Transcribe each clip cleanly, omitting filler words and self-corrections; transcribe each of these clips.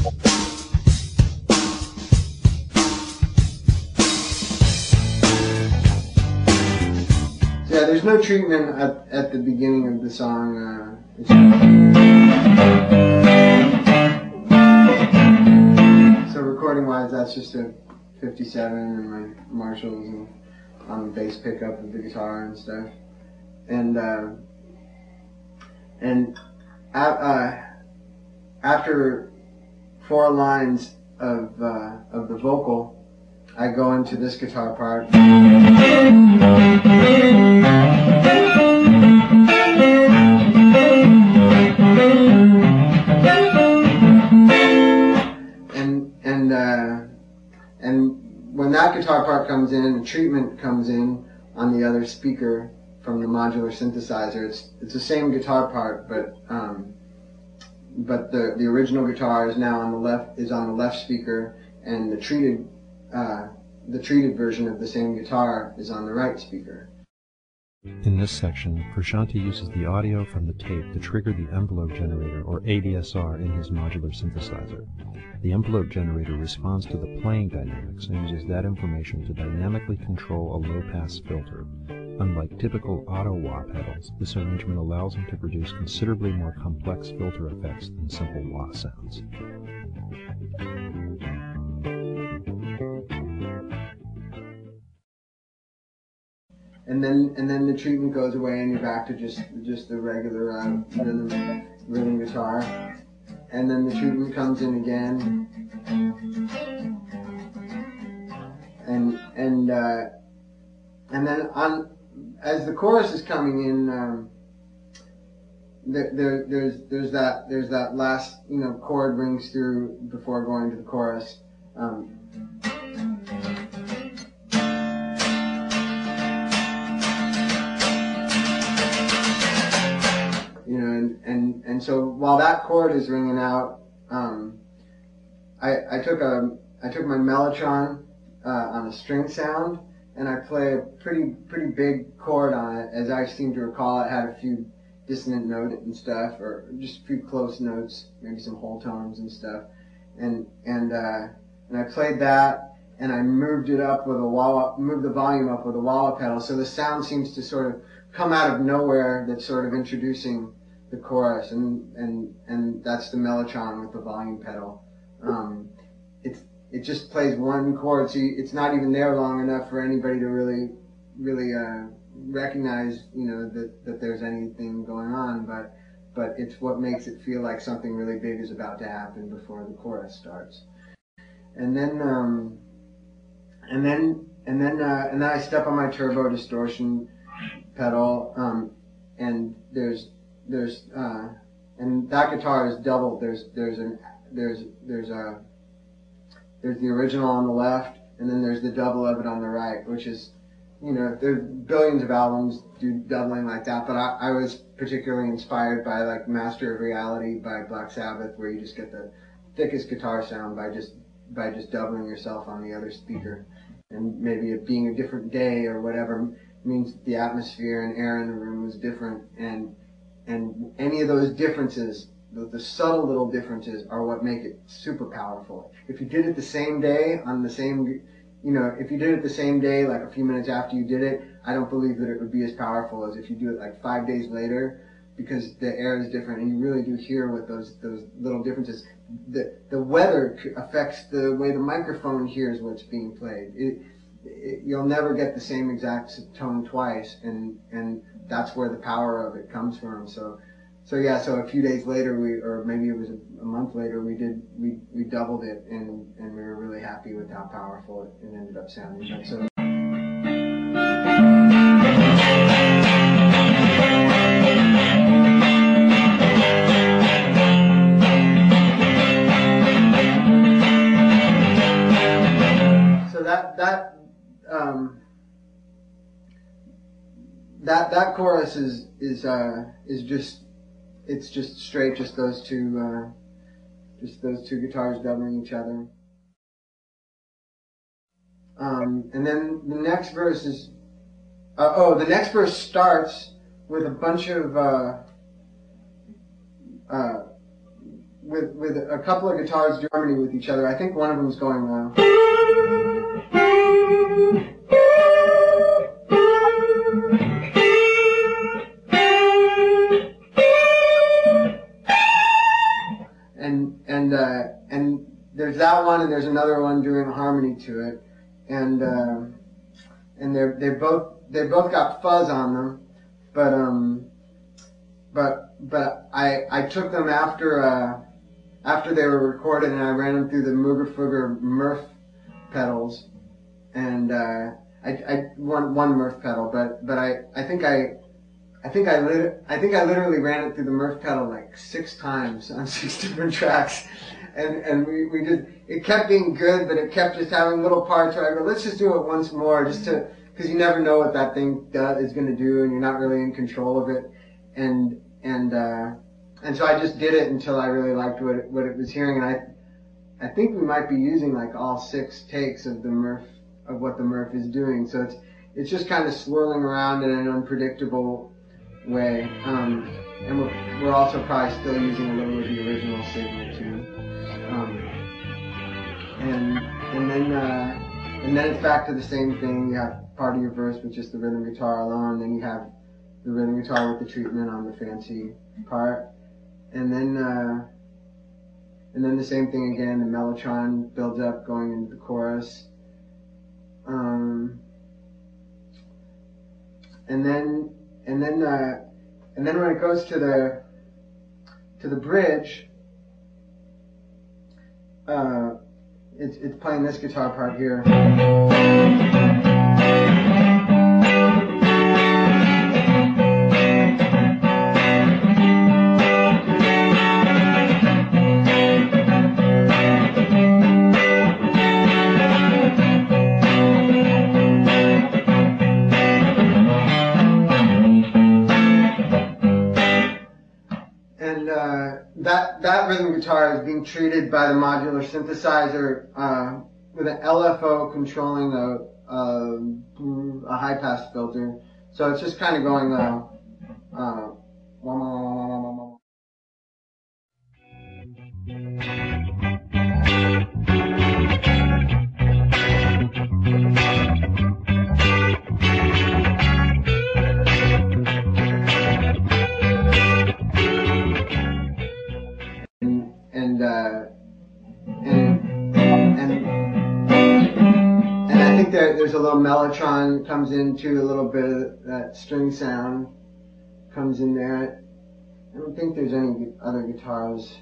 Yeah, there's no treatment at the beginning of the song. So recording-wise, that's just a 57 and my Marshalls and on the bass pickup of the guitar and stuff. And after 4 lines of the vocal, I go into this guitar part. And when that guitar part comes in, the treatment comes in on the other speaker from the modular synthesizer. It's the same guitar part, but the original guitar is now on the left speaker, and the treated version of the same guitar is on the right speaker. In this section, Frusciante uses the audio from the tape to trigger the envelope generator, or ADSR, in his modular synthesizer. The envelope generator responds to the playing dynamics and uses that information to dynamically control a low-pass filter. Unlike typical auto-wah pedals, this arrangement allows him to produce considerably more complex filter effects than simple wah sounds. And then the treatment goes away, and you're back to just the regular rhythm guitar. And then the treatment comes in again, and then as the chorus is coming in, there's that last chord rings through before going to the chorus. And so while that chord is ringing out, I took my mellotron on a string sound, and I play a pretty big chord on it. As I seem to recall, it had a few dissonant notes and stuff, or just a few close notes, maybe some whole tones and stuff. And I played that, and I moved it up with moved the volume up with a wah pedal, so the sound seems to sort of come out of nowhere. That's sort of introducing the chorus, and that's the mellotron with the volume pedal. It just plays one chord, so it's not even there long enough for anybody to really recognize, that there's anything going on. But it's what makes it feel like something really big is about to happen before the chorus starts. And then I step on my turbo distortion pedal, and and that guitar is doubled. There's the original on the left, and then there's the double of it on the right, which is, there's billions of albums do doubling like that, but I was particularly inspired by like Master of Reality by Black Sabbath, where you just get the thickest guitar sound by just doubling yourself on the other speaker. And maybe it being a different day or whatever means the atmosphere and air in the room was different, and any of those differences, the subtle little differences, are what make it super powerful. If you did it the same day on the same, if you did it the same day, like a few minutes after you did it, I don't believe that it would be as powerful as if you do it like 5 days later, because the air is different, and you really do hear what those little differences. The weather affects the way the microphone hears what's being played. You'll never get the same exact tone twice, and that's where the power of it comes from. So a few days later, or maybe it was a month later, we doubled it, and we were really happy with how powerful it ended up sounding. That chorus is just, it's just straight, just those two guitars doubling each other. And then the next verse is, the next verse starts with a bunch of with a couple of guitars do harmony with each other. I think one of them's going low. And there's that one, and there's another one doing a harmony to it, and they both got fuzz on them, but I took them after they were recorded, and I ran them through the Mooger Fooger Murph pedals, and I one Murph pedal, but I think I literally ran it through the Murph pedal like 6 times on 6 different tracks, and we did. It kept being good, but it kept just having little parts where I go, let's just do it once more, just to, because you never know what that thing is going to do, and you're not really in control of it, and so I just did it until I really liked what it was hearing, and I think we might be using like all 6 takes of the Murph, of what the Murph is doing, so it's just kind of swirling around in an unpredictable way, and we're also probably still using a little of the original signal too, and then it's back to the same thing. You have part of your verse with just the rhythm guitar alone, then you have the rhythm guitar with the treatment on the fancy part, and then the same thing again. The mellotron builds up going into the chorus, and then when it goes to the bridge, it's playing this guitar part here. That rhythm guitar is being treated by the modular synthesizer with an LFO controlling a high pass filter. So it's just kind of going and I think there's a little mellotron comes into a little bit of that string sound comes in there. I don't think there's any other guitars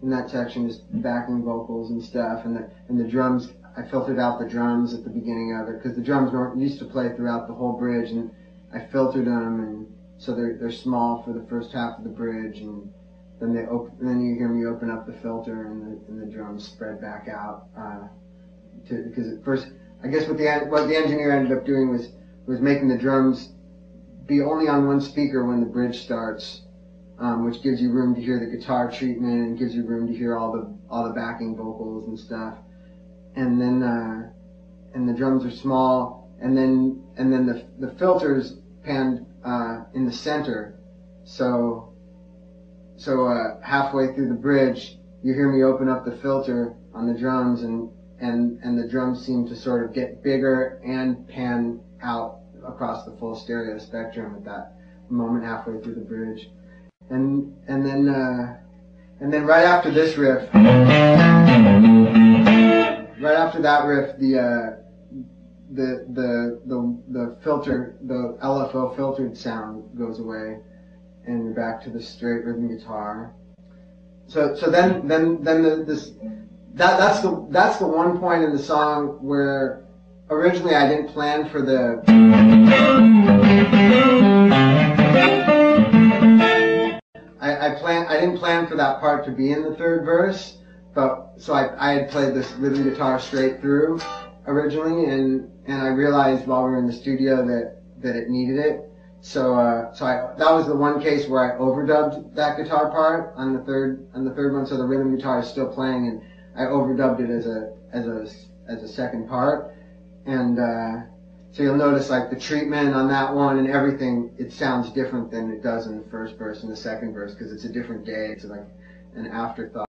in that section, just backing vocals and stuff, and the drums. I filtered out the drums at the beginning of it because the drums used to play throughout the whole bridge, and I filtered them, and so they're small for the first half of the bridge, and then then you hear me open up the filter, and the drums spread back out. Because at first, I guess what the engineer ended up doing was making the drums be only on one speaker when the bridge starts, which gives you room to hear the guitar treatment and gives you room to hear all the backing vocals and stuff. And then the drums are small, and then the filters panned in the center. So halfway through the bridge, you hear me open up the filter on the drums, and the drums seem to sort of get bigger and pan out across the full stereo spectrum at that moment halfway through the bridge. And then right after this riff, right after that riff, the filter, the LFO filtered sound goes away, and you're back to the straight rhythm guitar. So then that's the one point in the song where originally I didn't plan for the I didn't plan for that part to be in the third verse, but so I had played this rhythm guitar straight through originally, and I realized while we were in the studio that it needed it. So that was the one case where I overdubbed that guitar part on the third one. So the rhythm guitar is still playing, and I overdubbed it as a second part. And so you'll notice like the treatment on that one and everything, it sounds different than it does in the first verse and the second verse because it's a different day. It's like an afterthought.